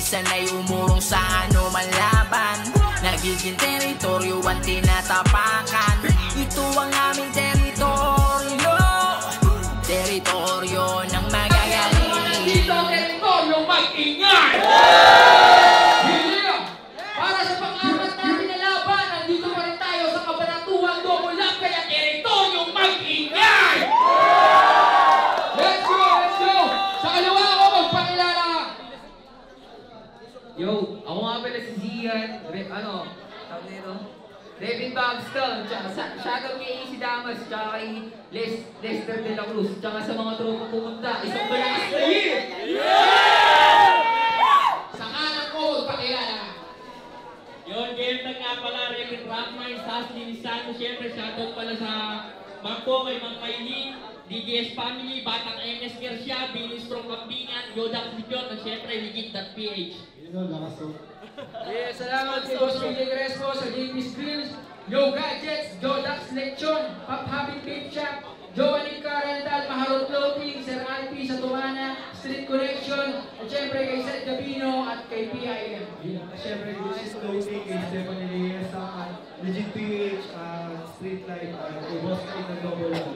sanay umurong sa anumang laban. Nagiging teritoryo ang tinatapakan. Ito ang aming teritoryo, teritoryo ng magagaling. Dito ang teritoryo mag-ingay! Para sa pang-apat natin na laban, nandito pa rin tayo sa Kabanatuan Double Lap, kaya teritoryo mag-ingay! Let's go! Let's go! Sa kaliwa ako magpakilala! Yo, ako nga pala si Zian, tawag nito? Devin Babston, tsaka shoutout kay AC Damas, tsaka kay Lester De La Cruz, tsaka sa mga tropa pumunta, isang malakas na year! Sa kanan ko magpakilala! Yun, game tag nga pala, Reverend Rapmine, Sassy, Lisano, syempre shoutout pala sa Bangko, kay Mang Maylin, DDS Family, Batang MS Garcia, Billy Strong Kambingan, Yodak Sikyot, at syempre Ligit.ph. Yeah, salamat kay Boss Miguel Crespo sa JP's Grills, Yo Gadgets, Jodax Lechon, Pop Habit Vape Shop, Joanny Carental, Maharot Clothing, Sir Alpi sa Tuana, Street Connection, at syempre kay Seth Gabino at kay PIM. Siyempre, Lucis Clothing, kay Stephanie Reyes, Legit PH, Street Light, kay Boss King na Double Lap.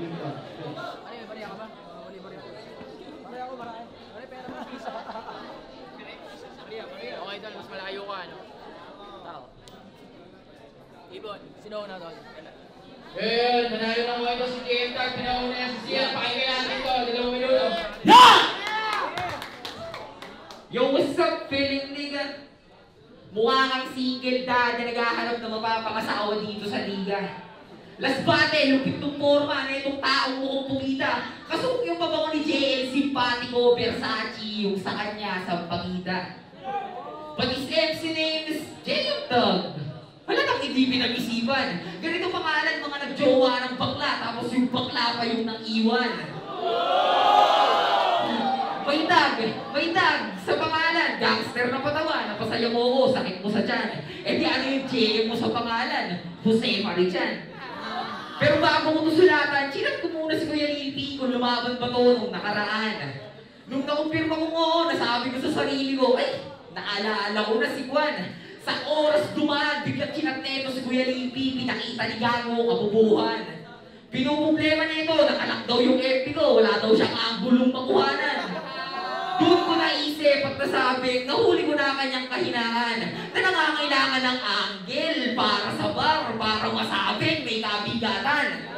Okay doon, mas malayo ka, ano? Tao. Ibon, sino na doon? Well, manalo ng mga ito si JM Tag, pinauna yan si Sian, pakinggan natin ito, 2 minuto. Yo, what's up, feeling nigga? Mukha kang single dad na naghahanap na mapapangasawa dito sa liga. Last battle, lupit ng forma na itong taong mukhang pumita. Kasuk yung pabango ni JL, simpatiko, Versace, yung sa kanya, sampagita. But his MC name is JM Tag. Halatang hindi pinag-isipan. Ganito pangalan mga nagjowa ng bakla, tapos yung bakla pa yung nang-iwan. May tag, sa pangalan, gangster na patawa, napasaya mo ko, sakit mo sa tiyan. Eh di ano yung JM mo sa pangalan? Jose Marichan. Pero bago ko ito sulatan, chinat ko muna si Kuya Lilpi kung lumaban ba ito nung nakaraan. Nung nakumpirma ko oo, nasabi ko sa sarili ko, ay, naalaala ko na si Juan. Sa oras dumaan, biglang chinat neto si Kuya Lilpi, pinakita ni Gago, kabubuhan. Pinuproblema nito, nakalak daw yung FB ko, wala daw siyang anggulong makuhanan. Doon ko naisip at nasabing, nahuli ko na kanyang kahinaan na nangangailangan ng angle para sa bar, para masabing may kabigatan.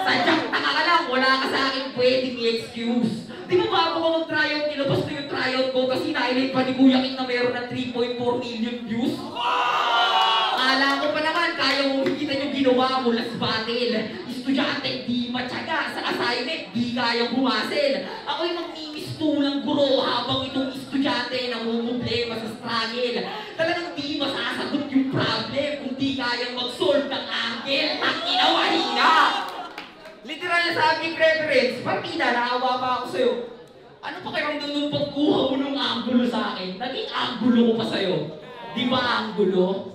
Sadyang taka ka lang, wala ka sa akin pwedeng i-excuse. Di ba bago ko mag-tryout, nilabas na yung tryout ko kasi nailit pa ni Kuya King na meron ng 3.4 million views? Akala ko pa naman, kaya mong higitan yung ginawa mo last battle. Estudyante, di matyaga sa assignment, di kayang bumasil. Ako'y magmimistulang guro habang itong estudyante namumblema sa struggle. Talagang di masasagot yung problem kung di kayang mag-solve ng angle. Tangina, mahina! Literal na sa aking reference, partida, naawa pa ako sa'yo. Ano pa kayang nung pagkuha mo ng anggulo sa akin? Naging anggulo ko pa sa'yo. Di ba anggulo?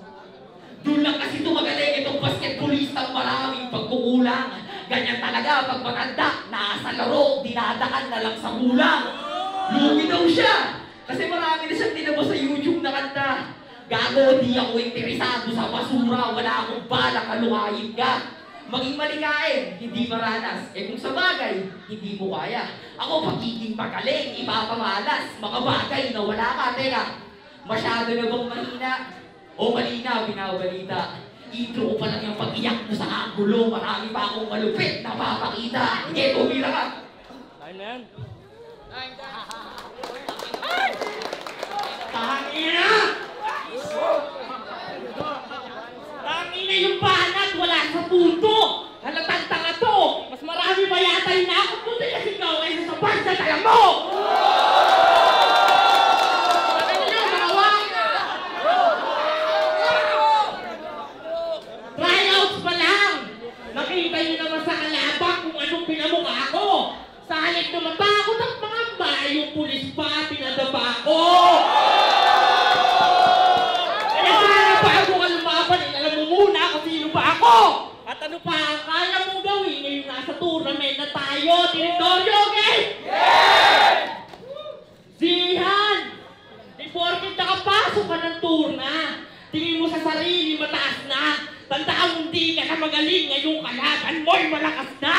Doon lang kasi tumagaling itong basketballistang maraming pagkukulang. Ganyan talaga pag matanda, nasa laro, dinadaan na lang sa kulang. Lugi daw siya, kasi marami na siyang tinabas sa YouTube na kanta. Gago, di ako interesado sa basura, wala akong balak kaluhayin ka. Maging malikain, hindi maranas. Eh kung sa bagay, hindi mo kaya. Ako pagiging magaling, ipapamalas. Mga bagay na wala ka, teka. Masyado na bang mahina? O malina, binabalita. Intro ko pa lang yung pag-iyak mo sa anggulo. Marami pa akong malupit na papakita. Sige, tumira ka. Time na yan. Tangina! Tangina yung banat, wala sa puto! Halatang tanga to! Mas marami pa yata yung nakapun na ikaw kaysa sa bar sa talang mo! Tryouts pa lang! Nakita nyo naman sa kalabak kung anong pinamukha ko! Sa halip na matakot ang mga bayong pulis pa, pinadaba ko! Kaya sana bago ka lumaban, alam mo muna kung sino ba ako! At ano pa ang kaya mong gawin ngayong nasa tournament na tayo, teritoryo, okay? Yeah! Zihan! Di porket nakapa Pumasok ka ng turna. Tingin mo sa sarili, mataas na. Tandaan mo hindi ka na magaling. Ngayong kalaban mo'y malakas na.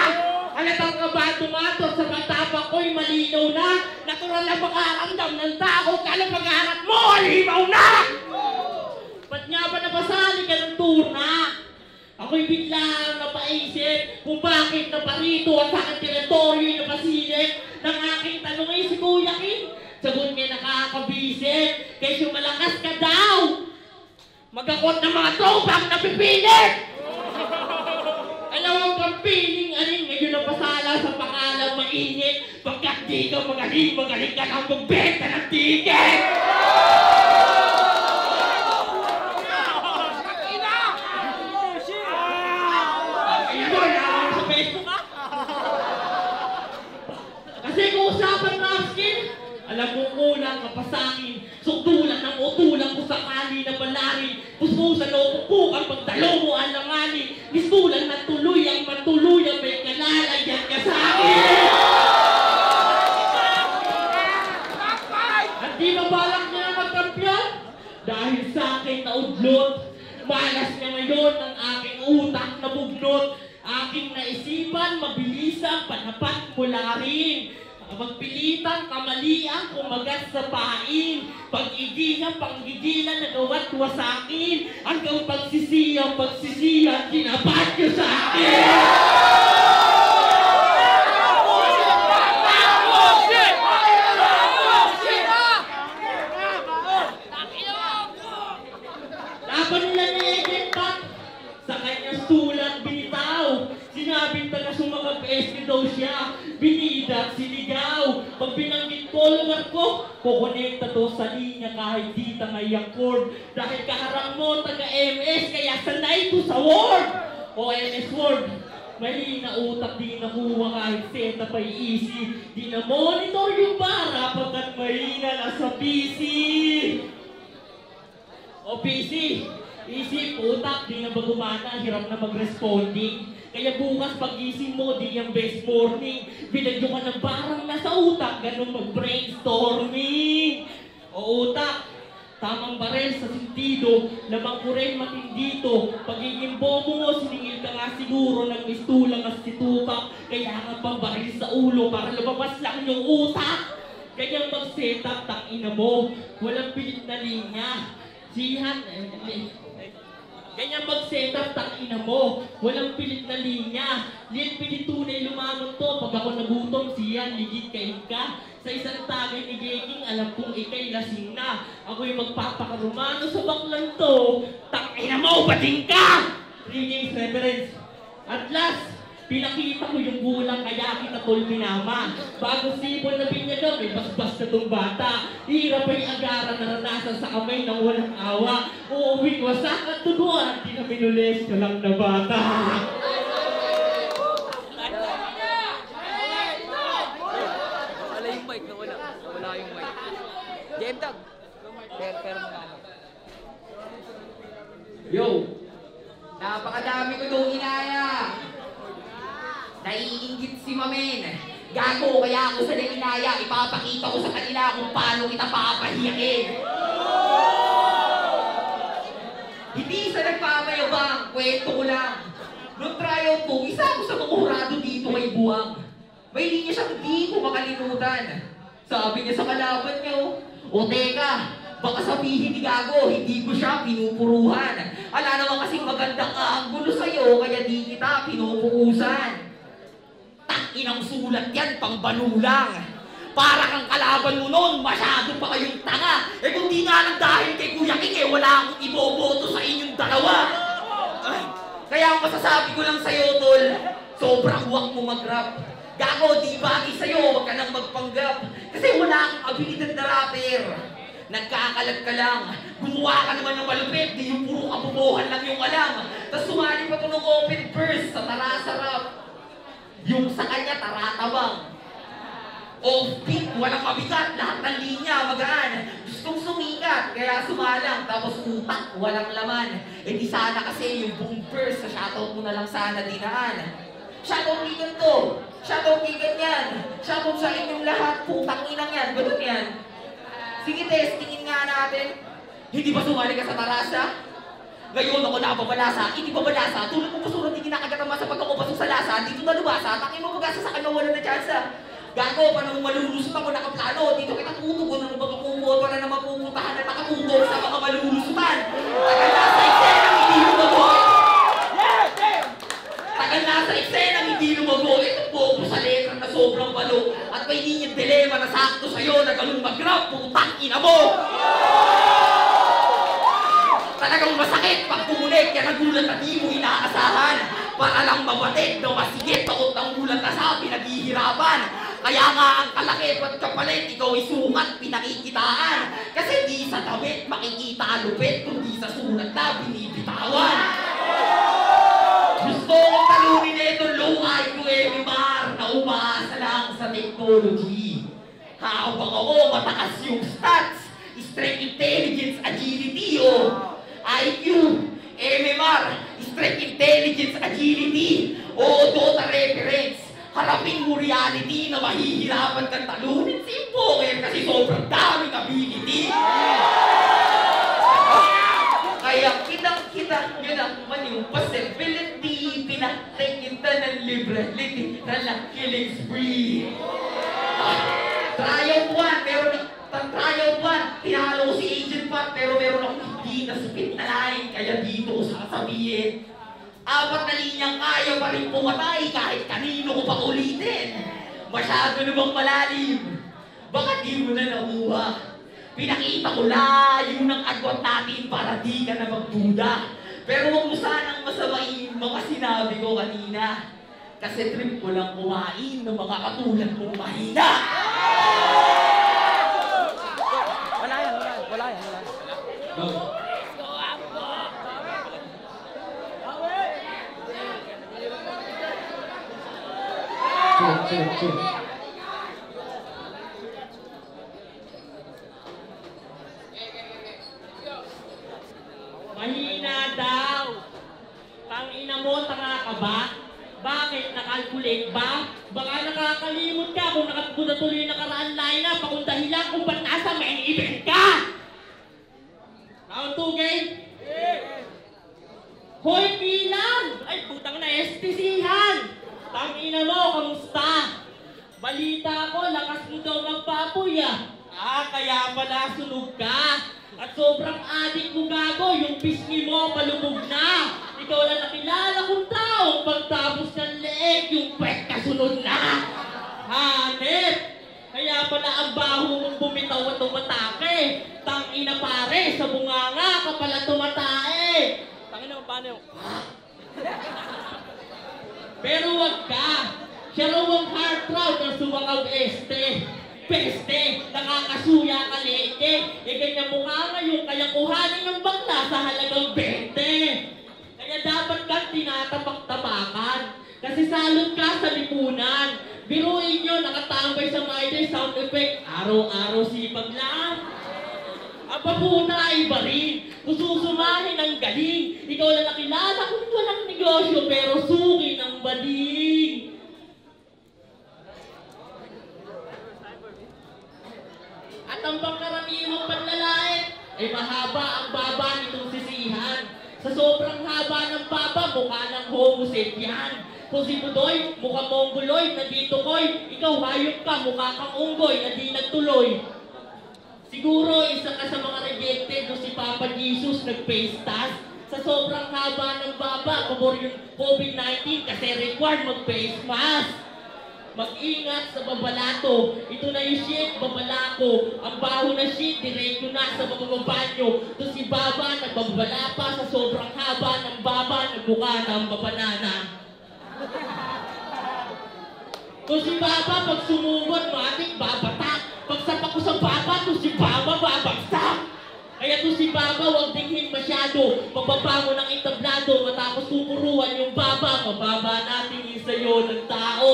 Halatang kabado mato sa matapa ko'y malinaw na. Natural na makaramdam ng tao. Kala pag-aarap mo, alimaw na! Ba't nga ba napasali ka ng turna? Ako'y biglang napaisip kung bakit naparito at sa aking teritoryo yung napasilip ng aking tanong ay si Kuya King. Sagot niya nakakabisit, kaysa malakas ka daw. Magakot ng mga tropang napipilit! Alam mo bang piling alin ngayon napasala sa pangalang mainit? Pagkat di ka magaling ka nang magbenta ng ticket! Kasi kung usapan na skin, alam mo kulang ka pa sa'kin. Sukdulan ng utulang ko sakali na balari. Puspusan o pupukan pagdalo mo alanganin. Mistulan na tuloy ang matuluyan, may kalalagyan ka sa'kin. At di ba balak niya na magkampiyon? Dahil sa'kin naudlot. Malas niya ngayon ang aking utak na bugnot. Aking naisipan, mabilisang panapat mula rin. Magpilitan, kamalian, kumagat sa pain. Pag-igihan, panggigilan, nagawat wasakin. Hanggang pagsisiyang, ginabat nyo sa akin. Laban nila ni Agent Pat, sa kanyang sulat binitaw. Sinabing taga sumagab-eski daw siya, binidak, siligaw. Pag binanggit ko, lugar ko, kukonekta to sa linya kahit di tangay ang cord. Dahil kaharang mo, taga-MS, kaya sanay ko sa Word. O MS Word, mali na utak, di nakuha kahit setup ay easy. Di na monitor yung para, pagkat mahina na sa PC. O PC, isip, utak, di na ba gumana, hirap na mag-responding. Kaya bukas pag-gising mo, di yung best morning. Binagyo ka ng barang nasa utak, ganun mag-brainstorming. O utak, tamang barel sa sentido, lamang ko rin matindito. Pagiging bobo mo, siningil ka nga siguro ng mistulang as situpak. Kaya nga pang baril sa ulo para lumabas lang yung utak. Kaya mag-setup, tangina mo, walang pilit na linya. Sihan, ganyan mag-setup, tangina mo, walang pilit na linya. Liyan pilitunay lumamon to, pag ako nagutom, siyan, ligid kain ka. Sa isang tagay ni Geking, alam kong ikay lasing na. Ako'y magpapakarumano sa baklan to, tangina mo, bating ka! 3 games reference. At last, pinakita ko yung gulang kaya kita tol minama. Bago sipon na binyaga, may basbas na tong bata. Hirap ay agaran naranasan sa kamay ng walang awa. Uuwing wasak at tuguan, di na minulis ka lang na bata. Wala yung mic, nawala. Nawala yung mic. Game tag. Pero mo na. Yo! Napakadami ko itong inaya! Naiingit si Mamen. Gago, kaya ako sa inaya, ipapakita ko sa kanila kung paano kita papahiyakin. Hindi sa nagpamayabang, kwento ko lang. Noong tryout ko, isa ako sa mga hurado dito kay Buwang. May linya siyang di ko makalimutan. Sabi niya sa kalaban niya, o teka, baka sabihin ni Gago, hindi ko siya pinupuruhan. Ala naman kasing magandang anggulo sa'yo, kaya di kita pinupuusan. Inang sulat yan, pang banulang. Para kang kalaban mo noon, masyado pa kayong tanga. Eh kung di nga lang dahil kay Kuya King, wala akong iboboto sa inyong dalawa. Kaya ang masasabi ko lang sa'yo, tol, sobrang huwag mo mag-rap. Gago, di bagay sa'yo, huwag ka nang magpanggap. Kasi wala akong abilidad na rapper. Nagkakalat ka lang. Gumawa ka naman ng malupit, di yung puro kabubuhan lang yung alam. Tapos sumali pa to ng open verse sa Tarasa Rap. Yung sa kanya, taratabang. Offbeat, walang mabigat, lahat ng linya, magaan. Gustong sumikat, kaya sumalang, tapos utak, walang laman. Eh di sana kasi yung buong verse, sa shoutout mo na lang sana dinaan. Shoutout kay ganito, shoutout kay ganyan, shoutout sa inyong lahat, putang inang yan, ganun yan. Sige, testingin nga natin. Hindi ba sumali ka sa tarasa? Ngayon ako nababalasa, hindi babalasa, tulad mo basura di kinakagatama sa pagkakupasok sa lasa, dito na lumasa, takin mo pag-asa sa kanya wala na tsansa. Gago, panong malulusot ako nakaplano, dito kita tutugon ng mga kumot, wala na mapupuntahan na nakatutog sa mga malulusutan. Tagal na sa eksenang hindi lumago. Tagal na sa eksenang hindi lumago, itong bobo sa letra na sobrang balo, at may ninyang dilema na sakto sa'yo na ganun mag-grab, putang ina mo! Talagang masakit pag kumulit, kaya nagulat na di mo inaasahan. Para lang mabatid na masigit, takot ng gulat na sa pinaghihirapan. Kaya nga ang kalakip at kapalit, ikaw ay sukat pinakikitaan. Kasi di sa damit makikita lupit, kundi sa sulat na binibitawan. Gusto kong talunin na itong low-I ko Emimar na umaasa lang sa technology. Habang ako matakas yung stats, strength, intelligence, agility, IQ, MMR, Strength, Intelligence, Agility, o Dota Reference. Harapin mo reality na mahihirapan kang talunin si Poker kasi sobrang daming ability. Kaya kitang-kita nyo naman yung possibility, pinatay kita ng liberality na lang killing spree. Trial 1, pero trial 1, tinalo si Agent Pat, pero meron akong hindi nasipit na line, kaya dito ko sasabihin. 4 na linyang kaya pa rin pumatay kahit kanino ko pa ulitin. Masyado namang malalim, baka di mo na nakuha. Pinakita ko layo ng agwat natin para di ka na magduda. Pero huwag mo sanang masamain mga sinabi ko kanina. Kasi trip ko lang kumain ng mga katulad mong mahina. Wala yan. Go. Chill. Mahina daw. Tangina mo, tanga ka ba? Bakit? Nakalculate ba? Baka nakakalimot ka kung nakatuloy nakaraan line-up kung dahilan kung ba't nasa main event ka! Round 2 game? Hoy, bilang! Ay, putang na STC-han! Tangina mo, kamusta? Balita ko, lakas mo daw magpapoy kaya pala sunog ka. At sobrang adik mo gago, yung pisngi mo palubog na. Ikaw lang nakilala kong tao, pagtapos ng leeg, yung pwet kasunod na. Hanep! Kaya pala ang baho mong bumitaw at tumatake. Tangina pare, sa bunganga ka pala tumatae. Tangina mo, paano yung... Pero wag ka. Siya raw ang heartthrob ng sumakag peste, nakakasuya ka leke. Ganyan mukha ngayon, kaya kuhanin ng bakla sa halagang 20. Kaya dapat kang tinatapak-tapakan. Kasi salot ka sa lipunan. Biruin nyo, nakatambay sa Miday sound effect. Araw-araw sipag lang. Ang paputa ay iba rin. Kung susumahin ang galing. Ikaw lang nakilala kung walang negosyo pero suki ng bading. At ang pangkaraniwang panlalait ay mahaba ang baba nitong sisihan. Sa sobrang haba ng baba, mukha ng homo sapien. Kung si Budoy, mukha mongoloid na dito koy. Ikaw hayop ka, mukha kang unggoy na di nagtuloy. Siguro isa ka sa mga rejected no si Papa Jesus nag-face task. Sa sobrang haba ng baba, pabor yung COVID-19 kasi required mag-face mask. Mag-ingat sa babalato. Ito na yung shit, babalako. Ang baho na shit, diretso na sa bababanyo. Ito si Baba, nagbabala pa sa sobrang haba ng baba, nagbuka ng babanana. Ito si Baba, pag sumubot, matik, babatak. Pag sapak ko sa Baba, ito si Baba, babagsak. Kaya ito si Baba, huwag dinghin masyado. Pagbaba mo ng entablado, matapos pupuruan yung Baba, mababa natin yung sayo ng tao.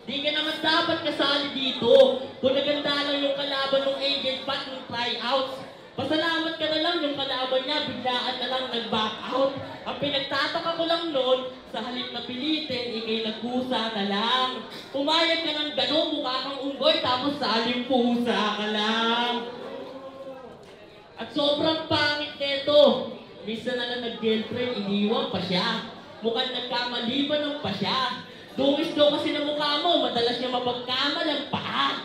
Di ka naman dapat kasali dito. Kung naganda lang yung kalaban ng Agent Pat ng tryouts. Pasalamat ka na lang yung kalaban niya, biglaan na lang nag-back out. Ang pinagtataka ko lang noon, sa halip na pilitin, ikay nagpusa ka lang. Pumayag ka ng gano'n, mukha kang unggoy, tapos sa aling pusa ka lang. Sobrang pangit nito. Minsan na lang nag-girlfriend, iniwan pa siya. Mukhang nagkamaliban pa siya. Dungis daw kasi ng mukha mo, madalas niya mapagkamalang pa.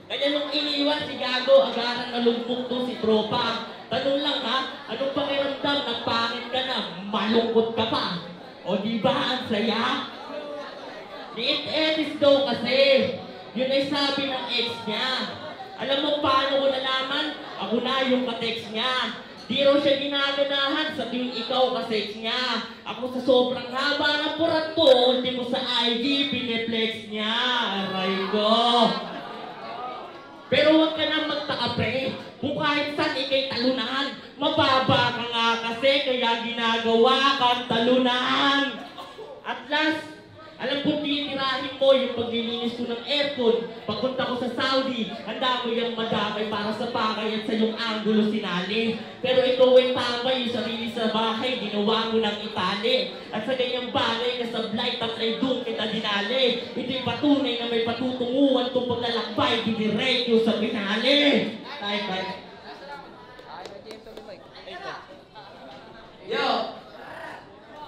Kaya nung iniwan si Gago, agarang nalungkot to si tropa. Tanong lang ha, anong pakiramdam na pangit ka na, malungkot ka pa? O di ba ang saya? Liit-etis daw kasi. Yun ay sabi ng ex niya. Alam mo paano ko nalaman? Ako na yung ka-text niya. Di raw siya ginaganahan sa tuwing ikaw ka-sex niya. Ako sa sobrang haba ng purat ko, ultimo sa IG, pineflex niya. Aray ko. Pero huwag ka nang magtaka pre. Kung kahit saan ikay talunan, mababa ka nga kasi kaya ginagawa kang talunan. At last, alam ko titirahin mo yung paglilinis ko ng aircon. Pagpunta ko sa Saudi, handa mo yung madamay para sa pakay at sa yung angulo sinali. Pero ito ay tambay, yung sarili sa bahay, ginawa mo ng itali. At sa ganyang bagay na sablay, tatlay doon kita dinali. Ito'y patunay na may patutunguhan itong paglalakbay, didiretso sa pinali. Tayo. Yo!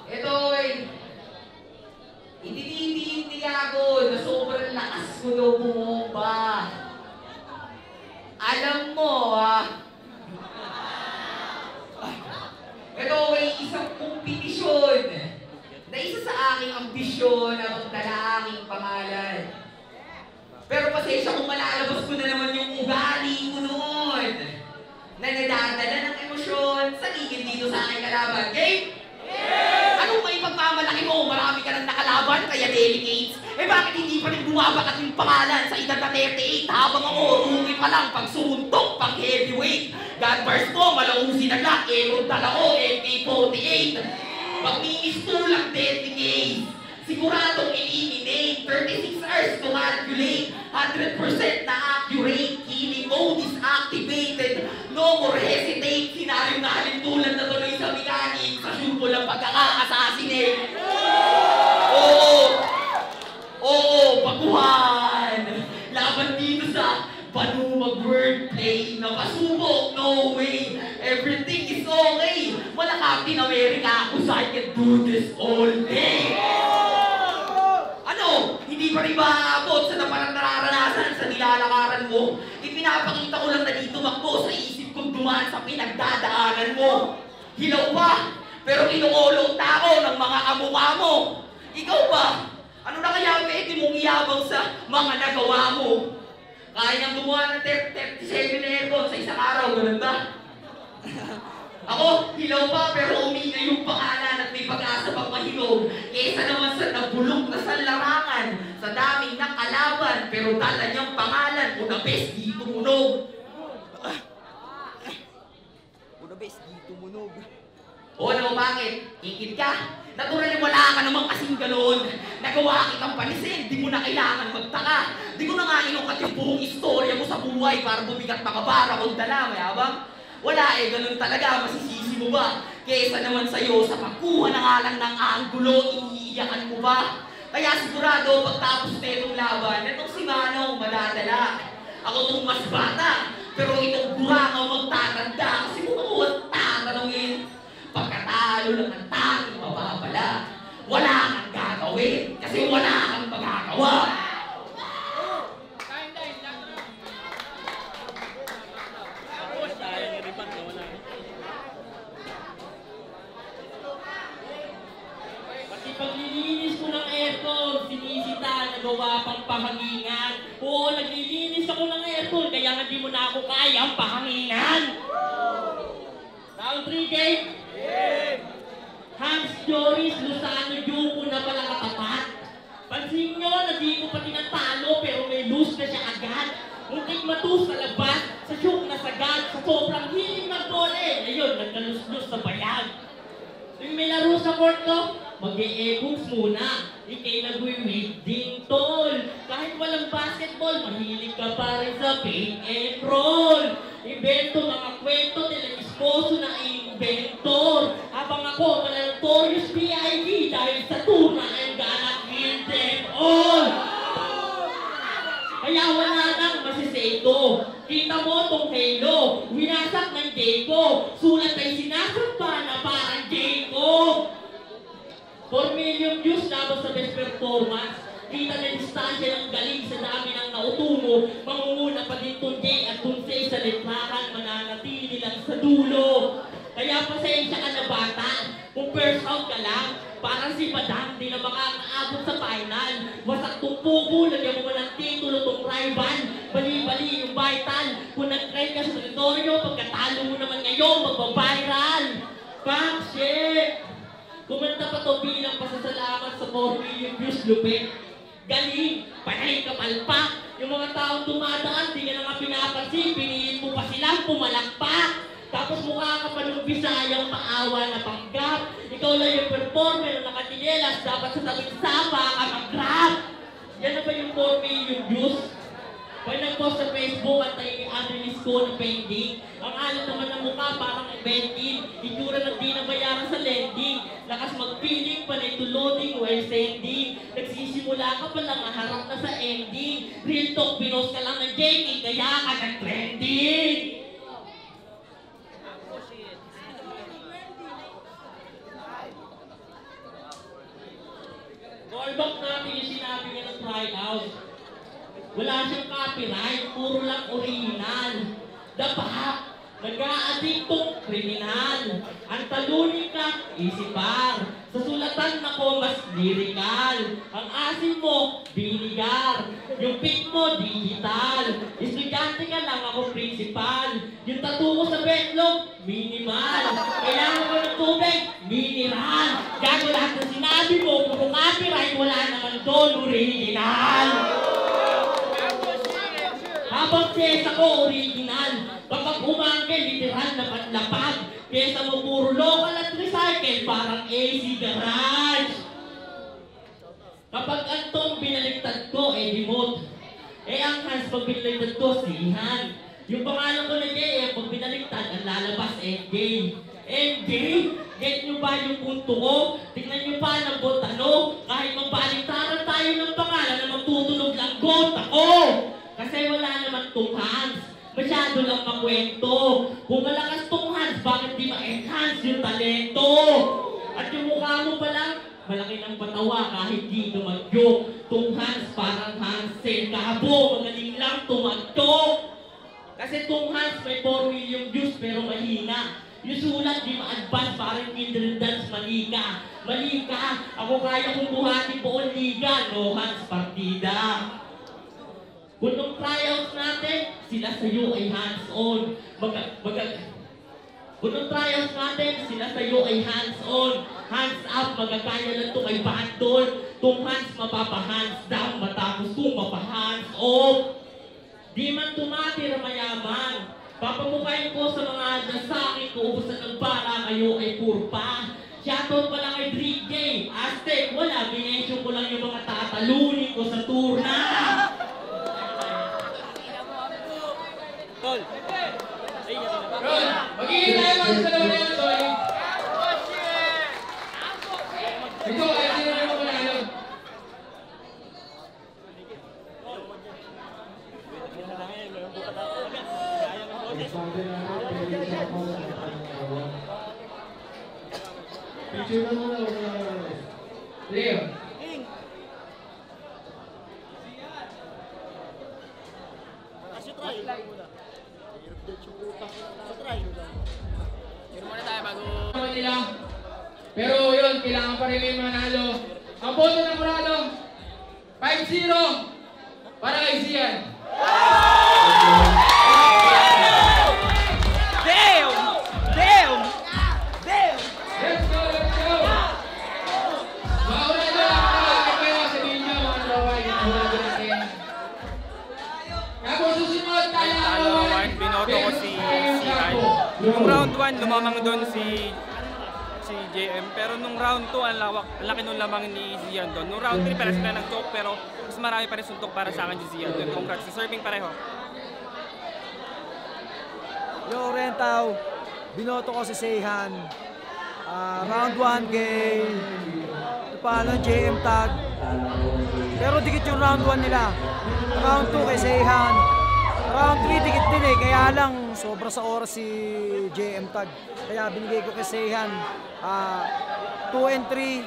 Ito ay itinitiin ako na sobrang lakas mo daw bumomba. Alam mo, ito ay isang kompetisyon na isa sa aking ambisyon na magdala aking pangalan. Pero pasensya kung malalabas ko na naman yung ugali ko noon na nadadala ng emosyon sa gigil dito sa aking kalaban. Game? Anong may pagmamalaki mo? Marami ka nang nakalaban, kaya delicates. Eh bakit hindi pa rin bumabakat yung pangalan sa edad na 38 habang ako tungi pa lang pag sumuntok, pag heavyweight. God bars ko, malausin na lang, dala ko, MK48. Pag-miistulang deadly case. Siguradong eliminate, 36 hours to calculate, 100% na accurate, killing mode is activated, no more hesitate, sinaryong na halintulan na tuloy sa mechanic, sa shoot ko lang pagkaka-assassinate. Oo, baguhan! Laban dito sa Banumag wordplay na pasubok, no way, everything is okay. Wala Captain America, cause I can do this all day. Ano? Hindi pa rin maaabot sa naparang nararanasan sa nilalakaran mo? Ipinapakita ko lang na dito makbo sa isip kong dumaan sa pinagdadaanan mo. Hilaw pa, pero kinukulong ako ng mga kamukha mo. Ikaw ba? Ano na kaya pwede mong iyabang sa mga nagawa mo? Kaya niyang gumawa ng 37 na aircon sa isang araw, ganun ba? Ako, hilaw pa, pero umingay yung pangalan at may pag-asa pang mahilog. Kesa naman sa nabulok na sanlarangan, sa daming nakalaban, pero dala niyang pangalan, Unabes di tumunog. Unabes di tumunog. O ano, bakit? Ikit ka? Natural wala ka namang kasing ganoon. Nagawa kitang panisin, di mo na kailangan magtaka. Di ko na nga inukat yung buong istorya mo sa buhay para bumigat makabara kung dala, mayabang. Wala ganun talaga, masisisi mo ba? Kesa naman sa'yo, sa pagkuha na nga lang ng anggulo, iniiyakan mo ba? Kaya sigurado, pagtapos na itong laban, itong si Manong madadala. Ako itong mas bata, pero itong burangaw magtatanda, kasi mukhang tatanungin. Pagkatalo lang ng tanging mababala, wala kang gagawin, kasi wala kang magagawa. Paglilinis ko ng aircon, sinisita, nagawa pang pahangingan. Oo, naglilinis ako ng aircon, kaya nga di mo na ako kayang pahangingan. Round 3, game? Hans Joris Luzano Yuko na pala katapat. Pansin nyo na di ko pa tinatalo pero may lose na siya agad. Muntik matus sa labas, sa shoot na sagad, sa sobrang hiling ng bole. Ayun, nagkalus-lus sa bayag. Yung may laro sa court ko, mag-e-ebooks muna. Ikay nag-wig din, tol. Kahit walang basketball, mahilig ka pa rin sa pick and roll. Invento mga kwento nila isposo na inventor. Habang ako, notorious PID dahil sa tuna I'm gonna kill them all. Kaya wala nang masiseto. Kita mo tong halo, winasak ng Jayco. Sulat ay sinasampa na parang Jayco. 4 million views labas sa best performance. Kita na distansya ng galing sa dami ng nautungo. Mangunguna pa din Tunjay at Tunsay sa litrahan. Mananatili lang sa dulo. Kaya pasensya ka na bata. Kung first out ka lang, parang si Badang di na makakaabot sa final. Wasak tong pugo, lagyan mo ng titulo tong rival. Bali-bali yung vital. Kung nag-try ka sa teritoryo, pagkatalo mo naman ngayon, magbabiral. Fuck shit! Kumanta pa to bilang pasasalamat sa 4 million views, lupit. Galing, panay ka palpak. Yung mga taong dumadaan, di ka na nga pinapansin, pinilit mo pa silang pumalakpak. Tapos mukha ka pa nung Bisayang maawa na panggap. Ikaw lang yung performer na nakatinelas, dapat sa tabing sapa ka mag-grab. Yan na ba yung 4 million views? Pag nag-post sa Facebook at tayo i-release ko ng pending, ang alat naman ng mukha parang vending, itsura ng di nabayaran sa lending, lakas mag-feeling, panay to loading while sending, nagsisimula ka pa lang, harap na sa ending, real talk, pinost ka lang ng JK, kaya ka nag-trending! Callback natin yung sinabi niya ng tryout. Wala siyang copyright, puro lang original. Dapa, nag-aadiktong kriminal. Ang talunin ka, isipar. Sa sulatan ako, mas lyrical. Ang asim mo, binigar. Yung pic mo, digital. Estudyante ka lang, ako principal. Yung tattoo ko sa betlog, minimal. Kailangan ko ng tubig, mineral. Gago lahat ng sinabi mo, puro copyright, wala naman doon original. Habang sesa ko, original. Kapag umangkel, literal na panlapag. Kesa mo puro local at recycle, parang AC garage. Kapag antong binaliktad ko, demote. Ang Hans, pag binaliktad ko, sihan. Yung pangalan ko na Jay, pag binaliktad, ang lalabas, MJ. MJ, get nyo ba yung punto ko? Tignan nyo pa ng botano. Kahit magbaliktaran tayo ng pangalan na magtutulog lang gota ko. Kasi wala naman tong Hans. Masyado lang makwento. Kung malakas tong Hans, bakit di ma-enhance yung talento? At yung mukha mo pa lang, malaki ng patawa kahit di tumagyo. Tong Hans parang Hansen. Kabo, magaling lang tumagyo. Kasi tong Hans may 4 million views pero mahina. Yung sulat di ma-advance parang Kindred Dance malika. Malika, ako kaya kong buhatin buong liga. No Hans, partida. Kung nung tryouts natin, sila sa'yo ay hands-on. Kung nung tryouts natin, sila sa'yo ay hands-on. Hands up, magagaya lang ito kay bandol. Tung hands, mapapa-hands down, matapos kung mapa-hands off. Di man tumatira mayaman. Papamukain ko sa mga nasakin ko, ubusan ng para kayo ay purpa. Shoutout pala kay Drake J. Aztec, wala, binensyon ko lang yung mga tatalunin ko sa turna. Tol! Ron, magiging tayo mga sa dalawa na yan, Tol. Ito, ay sino na mo manalo. Picture na muna ako na. Leo. Muna tayo bago... Nila. Pero yun, kailangan pa rin may manalo. Ang boto ng Murado, 5-0 para kay Zian. Damn! Damn! Damn! Let's go, let's go! Mauna na lang kayo, sabihin nyo mga tropa, yung Murado natin. Tapos susunod tayo ang Talo 1, binoto ko si Sihan. Nung round 1, lumamang doon si JM. Pero nung round 2, ang laki nung lamang ni Zian doon. Nung round 3, parang sila nag-choke, pero mas marami pa rin suntok para sa akin si Zian doon. Congrats, deserving pareho. Yo, Rentaw, binoto ko si Seihan. Round 1 kay JM Tag. Pero dikit yung round 1 nila. Round 2 kay Seihan. Round 3 dikit din kaya lang, sobra sa oras si JM Tag. Kaya binigay ko kay Seihan. 2 and 3,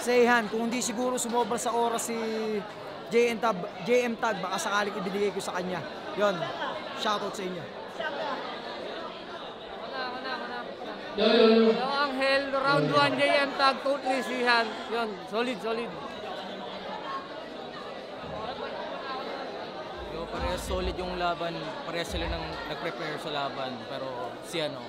Seihan. Kung hindi siguro sumobra sa oras si JM Tag, baka sakaling ibinigay ko sa kanya. Yon, shoutout sa inyo. Hello, Angel. Round 1, JM Tag, 2-3, Seihan. Yun, solid. Parehas solid yung laban, parehas sila nang nag-prepare sa laban, pero si ano.